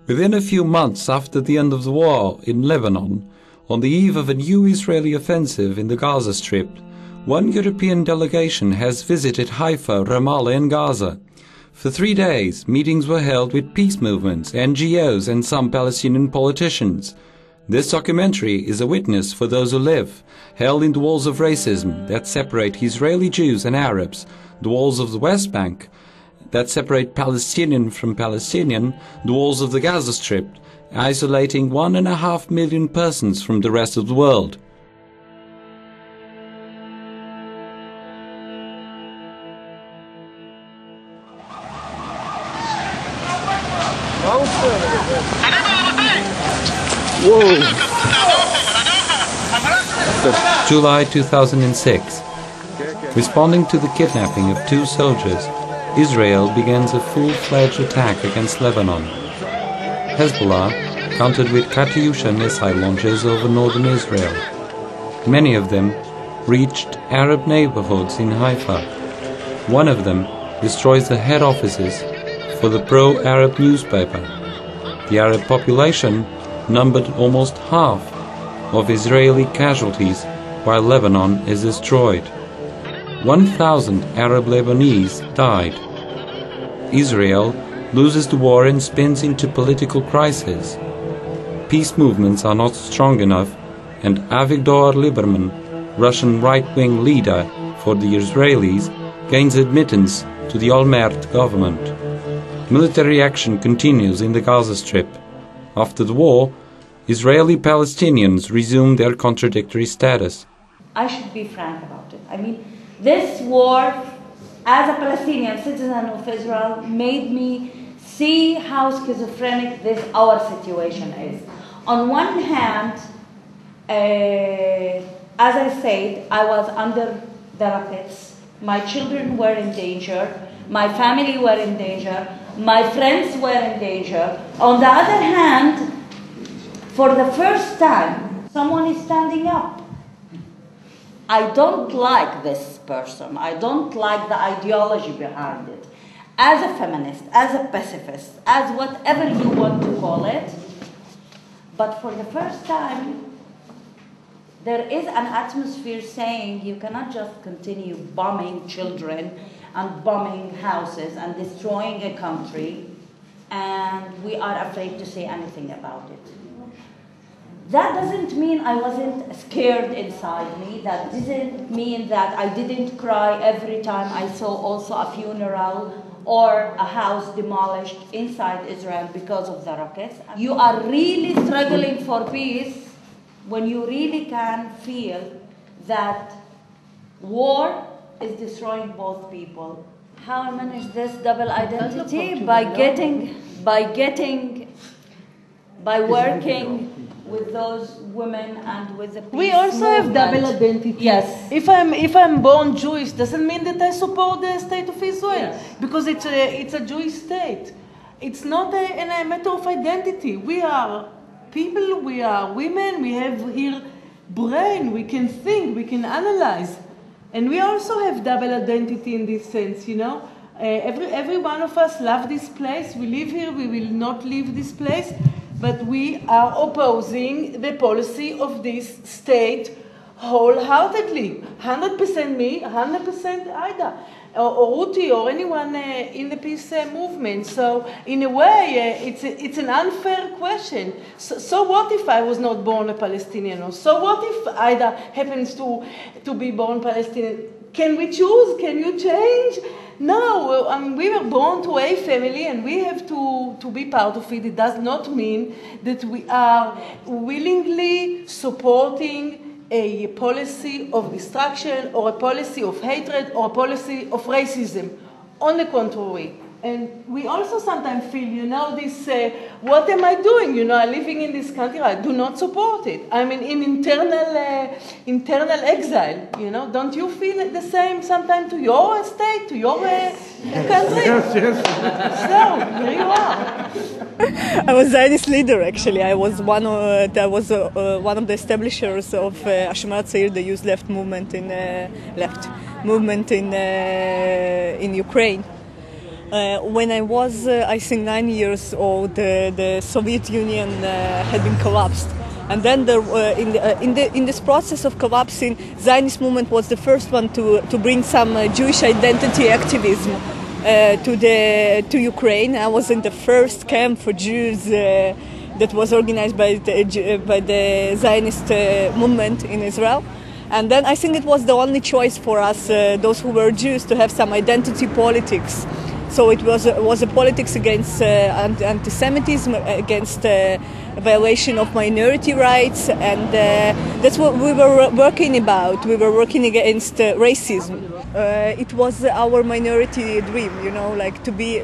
Within a few months after the end of the war in Lebanon, on the eve of a new Israeli offensive in the Gaza Strip, one European delegation has visited Haifa, Ramala and Gaza. For 3 days, meetings were held with peace movements, NGOs and some Palestinian politicians. This documentary is a witness for those who live, held in the walls of racism that separate Israeli Jews and Arabs, the walls of the West Bank that separate Palestinian from Palestinian, the walls of the Gaza Strip, isolating 1.5 million persons from the rest of the world. July 2006. Responding to the kidnapping of 2 soldiers, Israel begins a full-fledged attack against Lebanon. Hezbollah countered with Katyusha missile launches over northern Israel. Many of them reached Arab neighborhoods in Haifa. One of them destroys the head offices for the pro-Arab newspaper. The Arab population numbered almost half of Israeli casualties, while Lebanon is destroyed. 1,000 Arab Lebanese died. Israel loses the war and spins into political crisis. Peace movements are not strong enough, and Avigdor Lieberman, Russian right-wing leader for the Israelis, gains admittance to the Olmert government. Military action continues in the Gaza Strip. After the war, Israeli Palestinians resume their contradictory status. I should be frank about it. I mean, this war, as a Palestinian citizen of Israel, made me see how schizophrenic our situation is. On one hand, as I said, I was under the rockets. My children were in danger. My family were in danger. My friends were in danger. On the other hand, for the first time, someone is standing up. I don't like this person. I don't like the ideology behind it. As a feminist, as a pacifist, as whatever you want to call it, but for the first time, there is an atmosphere saying you cannot just continue bombing children and bombing houses and destroying a country, and we are afraid to say anything about it. That doesn't mean I wasn't scared inside me. That doesn't mean that I didn't cry every time I saw also a funeral or a house demolished inside Israel because of the rockets. You are really struggling for peace when you really can feel that war is destroying both people. How I manage this double identity? By working with those women and with the peace We also have double identity. Yes. If I'm born Jewish, doesn't mean that I support the state of Israel, yes, because it's a Jewish state. It's not a matter of identity. We are people. We are women. We have here brain. We can think. We can analyze, and we also have double identity in this sense. You know, every one of us love this place. We live here. We will not leave this place. But we are opposing the policy of this state wholeheartedly. 100% me, 100% Ida, or Ruti, or anyone in the peace movement. So in a way, it's an unfair question. So what if I was not born a Palestinian? Or so what if Ida happens to be born Palestinian? Can we choose? Can you change? No, I mean, we were born to a family and we have to be part of it. It does not mean that we are willingly supporting a policy of destruction or a policy of hatred or a policy of racism. On the contrary. And we also sometimes feel, you know, this, what am I doing? You know, I'm living in this country, I do not support it. I'm in internal exile, you know. Don't you feel the same sometimes to your state, to your country? Yes, yes. So, here you are. I was Zionist leader, actually. I was one of the establishers of Hashemat Tza'ir, the youth left movement in Ukraine. When I was, I think, 9 years old, the Soviet Union had been collapsed. And then in this process of collapsing, Zionist movement was the first one to bring some Jewish identity activism to Ukraine. I was in the first camp for Jews that was organized by the Zionist movement in Israel. And then I think it was the only choice for us, those who were Jews, to have some identity politics. So it was a politics against anti-Semitism, against violation of minority rights, and that's what we were working about. We were working against racism. It was our minority dream, you know, like to be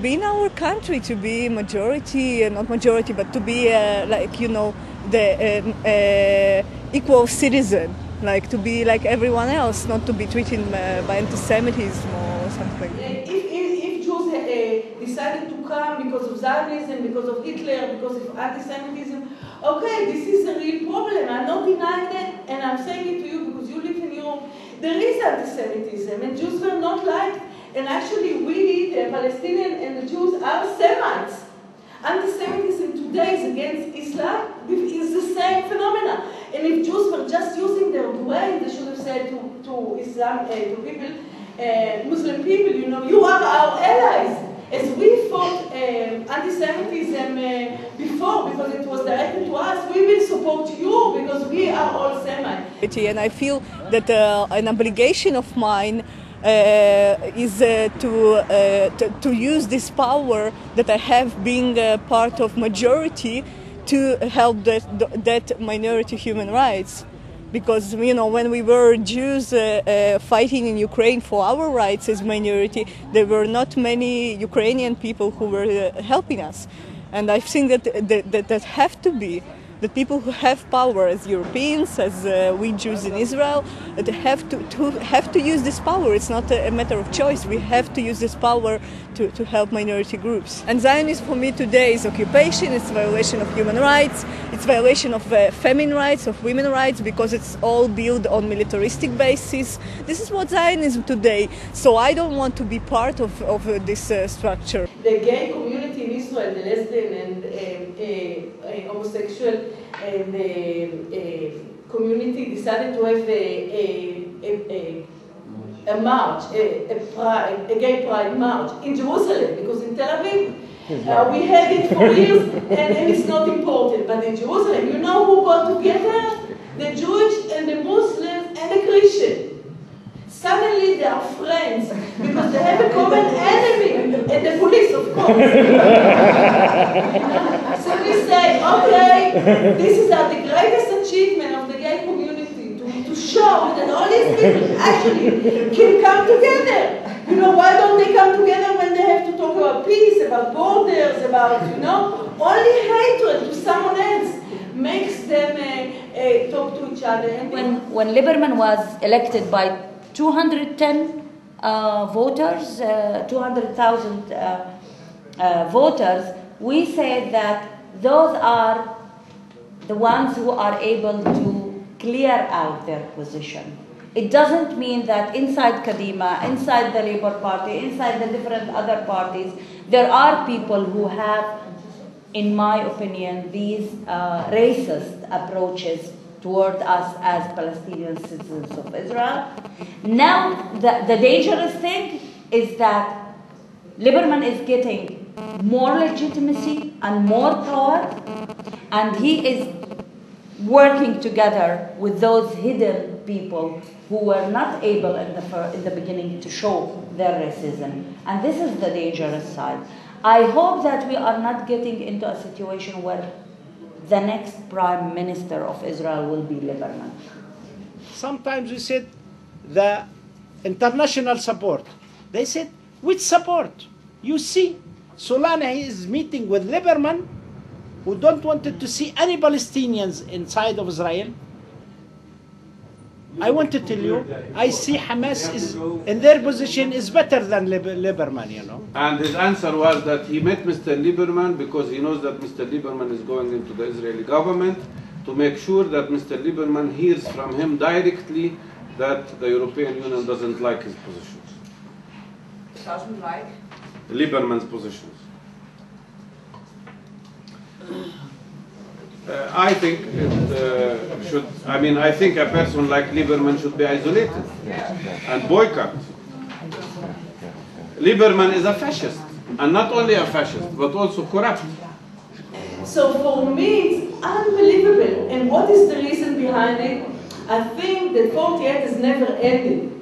in our country, to be majority, not majority, but to be like, you know, the equal citizen, like to be like everyone else, not to be treated by anti-Semitism or something. If Jews decided to come because of Zionism, because of Hitler, because of anti-Semitism, okay, this is a real problem. I'm not denying that, and I'm saying it to you because you live in Europe. There is anti-Semitism, and Jews were not liked. And actually, we, the Palestinians and the Jews, are Semites. Anti-Semitism today is against Islam is the same phenomena. And if Jews were just using their brain, they should have said to Islam, to people, Muslim people, you know, you are our allies. As we fought anti-Semitism before, because it was directed to us, we will support you because we are all Semites. And I feel that an obligation of mine is to use this power that I have, being part of majority, to help that minority human rights. Because, you know, when we were Jews fighting in Ukraine for our rights as minority, there were not many Ukrainian people who were helping us. And I think that have to be the people who have power as Europeans, as we Jews in Israel, they have to use this power. It's not a matter of choice. We have to use this power to help minority groups. And Zionism for me today is occupation, it's violation of human rights, it's violation of feminine rights, of women's rights, because it's all built on militaristic basis. This is what Zionism today. So I don't want to be part of this structure. The gay community in Israel, the lesbian and homosexual community decided to have a march, a gay pride march in Jerusalem, because in Tel Aviv we had it for years and it's not important. But in Jerusalem, you know who got together? The Jewish and the Muslims and the Christians. Suddenly they are friends because they have a common enemy, and the police, of course. So we say, okay, this is the greatest achievement of the gay community, to show that all these people actually can come together. You know, why don't they come together when they have to talk about peace, about borders, about, you know, only hatred to someone else makes them talk to each other. And when Lieberman was elected by 210 voters, 200,000 voters, we said that those are the ones who are able to clear out their position. It doesn't mean that inside Kadima, inside the Labour Party, inside the different other parties, there are people who have, in my opinion, these racist approaches toward us as Palestinian citizens of Israel. Now, the dangerous thing is that Lieberman is getting more legitimacy and more power, and he is working together with those hidden people who were not able in the beginning to show their racism. And this is the dangerous side. I hope that we are not getting into a situation where the next Prime Minister of Israel will be Lieberman. Sometimes we said the international support. They said, which support? You see, Solana is meeting with Lieberman, who don't want to see any Palestinians inside of Israel. I want to tell you, I see Hamas is in their position is better than Lieberman, you know. And his answer was that he met Mr. Lieberman because he knows that Mr. Lieberman is going into the Israeli government to make sure that Mr. Lieberman hears from him directly that the European Union doesn't like his positions. doesn't like Lieberman's positions. I think it should. I mean, I think a person like Lieberman should be isolated and boycott. Lieberman is a fascist, and not only a fascist, but also corrupt. So for me, it's unbelievable. And what is the reason behind it? I think that 48 has never ended.